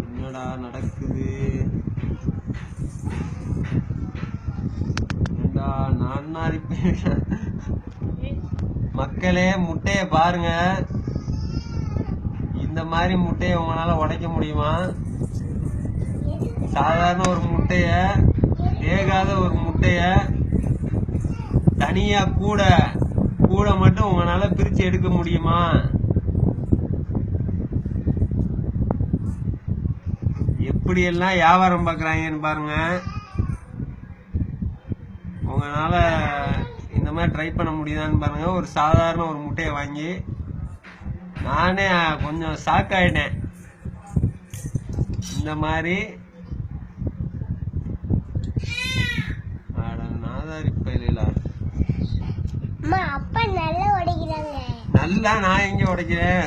என்னடா நடக்குது? மக்களே, முட்டைய பாருங்க. இந்த மாதிரி முட்டைய உங்களால உடைக்க முடியுமா? சாதாரண ஒரு முட்டைய, வேகாத ஒரு முட்டைய தனியா கூட மட்டும் உங்களால பிரிச்சு எடுக்க முடியுமா? எப்படி எல்லாம் வியாபாரம் பாக்குறாங்கன்னு பாருங்க. உங்களால இந்த மாதிரி ட்ரை பண்ண முடியுதான்னு பாருங்க. ஒரு சாதாரண ஒரு முட்டையை வாங்கி நானே கொஞ்சம் ஷாக் ஆயிட்டேன். இந்த மாதிரி நல்லா நான் எங்க உடைக்கிறேன்?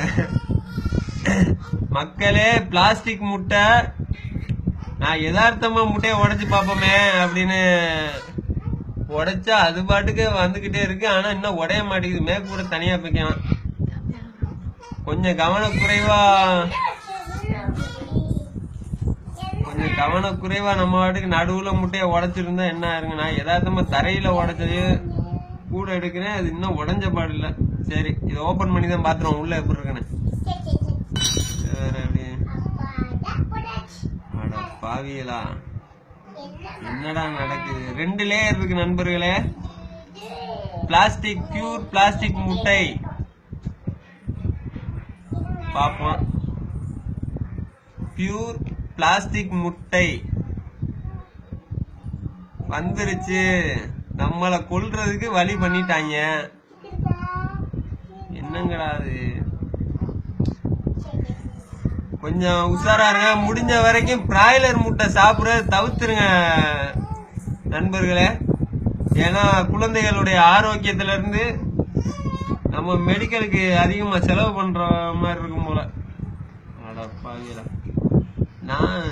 மக்களே, பிளாஸ்டிக் முட்டை நான் யதார்த்தமா முட்டையை உடைச்சு பாப்போமே அப்படின்னு உடைச்சா அது பாட்டுக்கு வந்துகிட்டே இருக்கு. ஆனா இன்னும் உடைய மாட்டேங்குது. மேற்கு கூட தனியா வைக்கலாம். கொஞ்சம் கவனக்குறைவா நம்ம வாட்டுக்கு நடுவுல முட்டையை உடைச்சிருந்தா என்ன ஆயிருங்க? நான் யதார்த்தமா தரையில உடைச்சது கூட எடுக்கிறேன். அது இன்னும் உடஞ்ச பாடு இல்ல. சரி, இதை ஓபன் பண்ணி தான் பாத்துருவோம் உள்ள எப்படி இருக்குன்னு. பாவியலா, என்னடா நடக்குது? 2 லேயர் இருக்கு நண்பர்களே. பிளாஸ்டிக், பியூர் பிளாஸ்டிக் முட்டை பாப்போம். பியூர் பிளாஸ்டிக் முட்டை வந்துருச்சு. நம்மளை கொல்றதுக்கு வழி பண்ணிட்டாங்க. என்னங்கடா அது? கொஞ்சம் உஷாரா இருங்க. முடிஞ்ச வரைக்கும் பிராய்லர் முட்டை சாப்பிடுறத தவிர்த்துருங்க நண்பர்களே. ஏன்னா குழந்தைகளுடைய ஆரோக்கியத்துல இருந்து நம்ம மெடிக்கலுக்கு அதிகமா செலவு பண்ற மாதிரி இருக்கும் போல. நான்